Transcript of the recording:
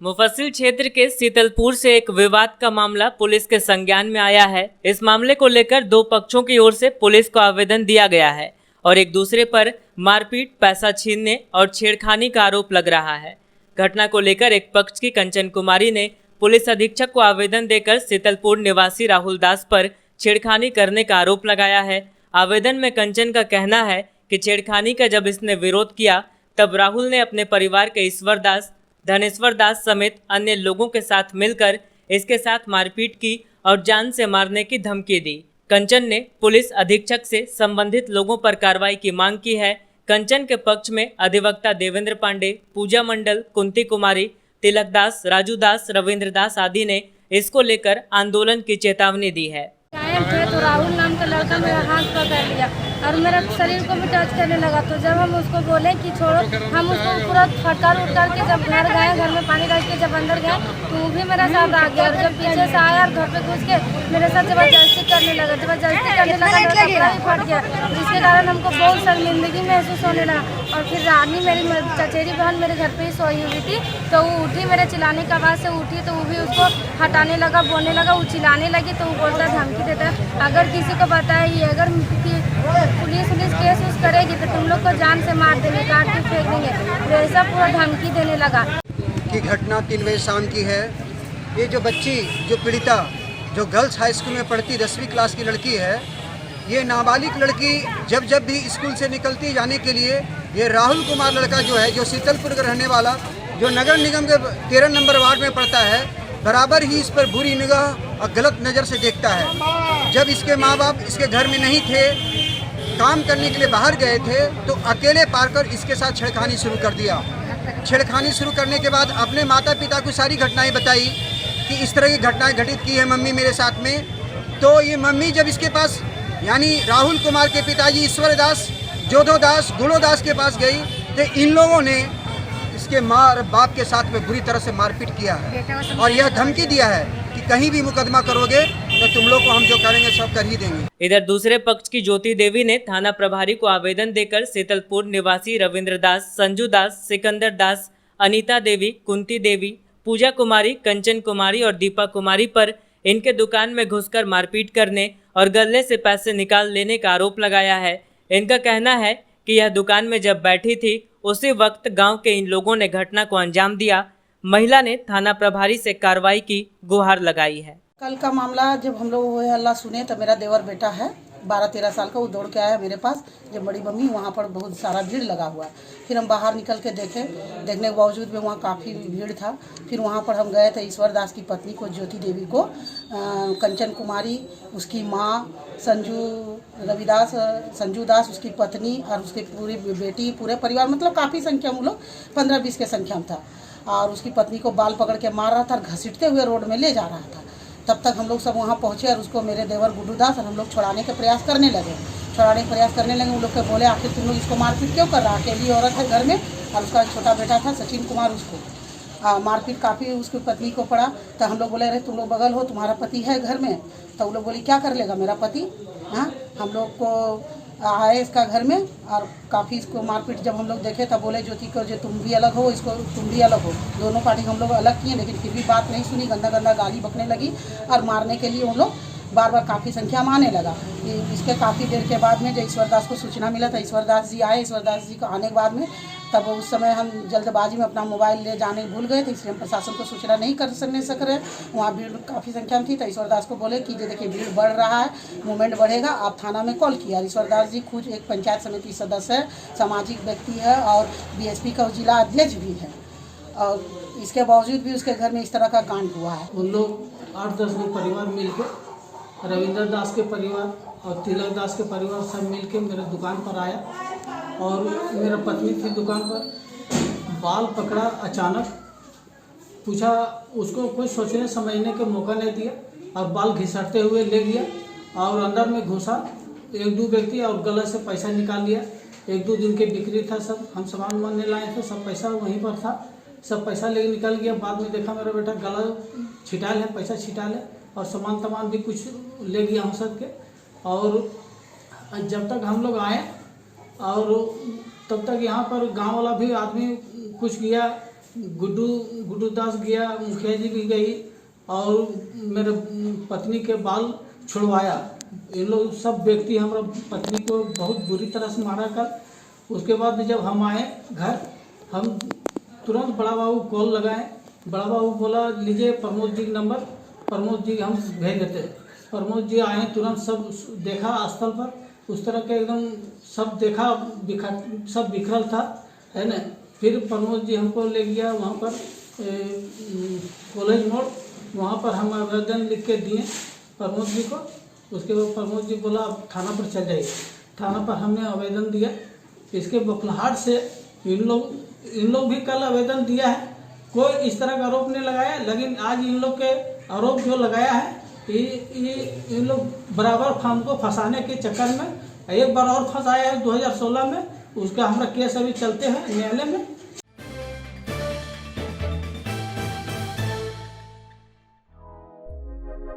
मुफस्सिल क्षेत्र के शीतलपुर से एक विवाद का मामला पुलिस के संज्ञान में आया है। इस मामले को लेकर दो पक्षों की ओर से पुलिस को आवेदन दिया गया है और एक दूसरे पर मारपीट, पैसा छीनने और छेड़खानी का आरोप लग रहा है। घटना को लेकर एक पक्ष की कंचन कुमारी ने पुलिस अधीक्षक को आवेदन देकर शीतलपुर निवासी राहुल दास पर छेड़खानी करने का आरोप लगाया है। आवेदन में कंचन का कहना है कि छेड़खानी का जब इसने विरोध किया तब राहुल ने अपने परिवार के ईश्वर दास, धनेश्वर दास समेत अन्य लोगों के साथ मिलकर इसके साथ मारपीट की और जान से मारने की धमकी दी। कंचन ने पुलिस अधीक्षक से संबंधित लोगों पर कार्रवाई की मांग की है। कंचन के पक्ष में अधिवक्ता देवेंद्र पांडे, पूजा मंडल, कुंती कुमारी, तिलक दास, राजू दास, रविंद्र दास आदि ने इसको लेकर आंदोलन की चेतावनी दी है। तो राहुल नाम का लड़का मेरा हाथ पकड़ लिया और मेरा शरीर को भी टच करने लगा। तो जब हम उसको बोले कि छोड़ो, हम उसको पूरा फटकार उठकार के जब घर गए, घर में पानी डाल के जब अंदर गए तो वो भी मेरा साथ आ गया और जब पीछे से आया और घर पे घुस के मेरे साथ जबरदस्ती करने लगा। मेरा कपड़ा ही फट गया, जिसके कारण हमको बहुत शर्मिंदगी महसूस होने लगा। और फिर रानी मेरी चचेरी बहन मेरे घर पे ही सोई हुई थी, तो वो उठी, मेरे चिल्लाने की आवाज़ से उठी तो वो भी उसको हटाने लगा, बोलने लगा, वो चिल्लाने लगी तो वो बोलता धमकी देता है अगर किसी को बताए अगर पुलिस केस उस करेगी तो तुम लोग को जान से मार देंगे, काट के फेंक देंगे, वैसा पूरा धमकी देने लगा। की घटना 3 बजे शाम की है। ये जो बच्ची, जो पीड़िता, जो गर्ल्स हाई स्कूल में पढ़ती 10वीं क्लास की लड़की है, ये नाबालिग लड़की जब भी स्कूल से निकलती जाने के लिए ये राहुल कुमार लड़का जो है, जो शीतलपुर का रहने वाला, जो नगर निगम के 13 नंबर वार्ड में पड़ता है, बराबर ही इस पर बुरी निगाह और गलत नज़र से देखता है। जब इसके माँ बाप इसके घर में नहीं थे, काम करने के लिए बाहर गए थे, तो अकेले पाकर इसके साथ छेड़खानी शुरू कर दिया। छेड़खानी शुरू करने के बाद अपने माता पिता को सारी घटनाएं बताई कि इस तरह की घटनाएं घटित की है मम्मी मेरे साथ में। तो ये मम्मी जब इसके पास यानी राहुल कुमार के पिताजी ईश्वर दास, जोधो दास, गुड़ो दास के पास गई तो इन लोगों ने इसके माँ और बाप के साथ में बुरी तरह से मारपीट किया है और यह धमकी दिया है कि कहीं भी मुकदमा करोगे तो तुम लोग को हम जो करेंगे सब कर ही देंगे। इधर दूसरे पक्ष की ज्योति देवी ने थाना प्रभारी को आवेदन देकर शीतलपुर निवासी रविंद्र दास, संजू दास, सिकंदर दास, अनीता देवी, कुंती देवी, पूजा कुमारी, कंचन कुमारी और दीपा कुमारी पर इनके दुकान में घुसकर मारपीट करने और गले से पैसे निकाल लेने का आरोप लगाया है। इनका कहना है कि यह दुकान में जब बैठी थी उसी वक्त गांव के इन लोगों ने घटना को अंजाम दिया। महिला ने थाना प्रभारी से कार्रवाई की गुहार लगाई है। कल का मामला जब हम लोग वो हल्ला सुने तो मेरा देवर बेटा है 12-13 साल का, वो दौड़ के आया मेरे पास। जब बड़ी मम्मी वहाँ पर बहुत सारा भीड़ लगा हुआ, फिर हम बाहर निकल के देखने के बावजूद भी वहाँ काफ़ी भीड़ था। फिर वहाँ पर हम गए थे ईश्वर दास की पत्नी को, ज्योति देवी को, कंचन कुमारी, उसकी माँ, संजू दास उसकी पत्नी और उसकी पूरी बेटी, पूरे परिवार, मतलब काफ़ी संख्या में लोग 15-20 के संख्या में था। और उसकी पत्नी को बाल पकड़ के मार रहा था और घसीटते हुए रोड में ले जा रहा था। तब तक हम लोग सब वहाँ पहुँचे और उसको मेरे देवर गुड्डू दास और हम लोग छुड़ाने के प्रयास करने लगे। उन लोग के बोले आखिर तुम लोग इसको मारपीट क्यों कर रहा? अकेली औरत है घर में और उसका छोटा बेटा था सचिन कुमार, उसको मारपीट काफ़ी उसकी पत्नी को पड़ा। तो हम लोग बोले अरे तुम लोग बगल हो, तुम्हारा पति है घर में? तो वो लोग बोली क्या कर लेगा मेरा पति? हाँ, हम लोग को आए इसका घर में और काफ़ी इसको मारपीट जब हम लोग देखे तब बोले ज्योति को जो तुम भी अलग हो, इसको तुम भी अलग हो। दोनों पार्टी हम लोग अलग किए, लेकिन फिर भी बात नहीं सुनी, गंदा गाली बकने लगी और मारने के लिए उन लोग बार काफ़ी संख्या में आने लगा। इसके काफ़ी देर के बाद में जब ईश्वर दास को सूचना मिला था, ईश्वर दास जी आए। ईश्वर दास जी को आने के बाद में तब उस समय हम जल्दबाजी में अपना मोबाइल ले जाने भूल गए थे, इसलिए हम प्रशासन को सूचना नहीं कर सक रहे। वहाँ भीड़ काफ़ी संख्या में थी तो ईश्वर दास को बोले कि जो देखिए भीड़ बढ़ रहा है, मूवमेंट बढ़ेगा, आप थाना में कॉल किया। ईश्वर दास जी खुद एक पंचायत समिति सदस्य है, सामाजिक व्यक्ति है और बीएसपी का जिला अध्यक्ष भी है, और इसके बावजूद भी उसके घर में इस तरह का कांड हुआ है। उन लोग 8-10 लोग परिवार मिलकर, रविंद्र दास के परिवार और तिलक दास के परिवार सब मिलके मेरे दुकान पर आया और मेरा पत्नी थी दुकान पर, बाल पकड़ा, अचानक पूछा, उसको कोई सोचने समझने का मौका नहीं दिया और बाल घिसटते हुए ले गया और अंदर में घुसा। 1-2 व्यक्ति और गले से पैसा निकाल लिया। 1-2 दिन के बिक्री था, सब हम सामान मानने लाए थे, सब पैसा वहीं पर था, सब पैसा लेके निकल गया। बाद में देखा मेरा बेटा गला छिटाल है, पैसा छिटाल है और सामान भी कुछ ले गया हम सब के। और जब तक हम लोग आए और तब तक यहाँ पर गांव वाला भी आदमी कुछ किया गुड्डू दास गया, मुखिया जी भी गई और मेरे पत्नी के बाल छुड़वाया। इन लोग सब व्यक्ति हमारा पत्नी को बहुत बुरी तरह से मारा कर। उसके बाद जब हम आए घर, हम तुरंत बड़ा बाबू कॉल लगाए। बड़ा बाबू बोला लीजिए प्रमोद जी नंबर, प्रमोद जी हम भेज देते। प्रमोद जी आए, तुरंत सब देखा स्थल पर, उस तरह के एकदम सब देखा, सब बिखरल था, है ना। फिर प्रमोद जी हमको ले गया वहाँ पर कॉलेज मोड़, वहाँ पर हम आवेदन लिख के दिए प्रमोद जी को। उसके बाद प्रमोद जी बोला आप थाना पर चल जाइए। थाना पर हमने आवेदन दिया। इसके बखलाहट से इन लोग भी कल आवेदन दिया है, कोई इस तरह का आरोप नहीं लगाया। लेकिन आज इन लोग के आरोप जो लगाया है, इन लोग बराबर हमको फंसाने के चक्कर में एक बार और फंसाया है 2016 में। उसका हमारा केस अभी चलते हैं न्यायालय में।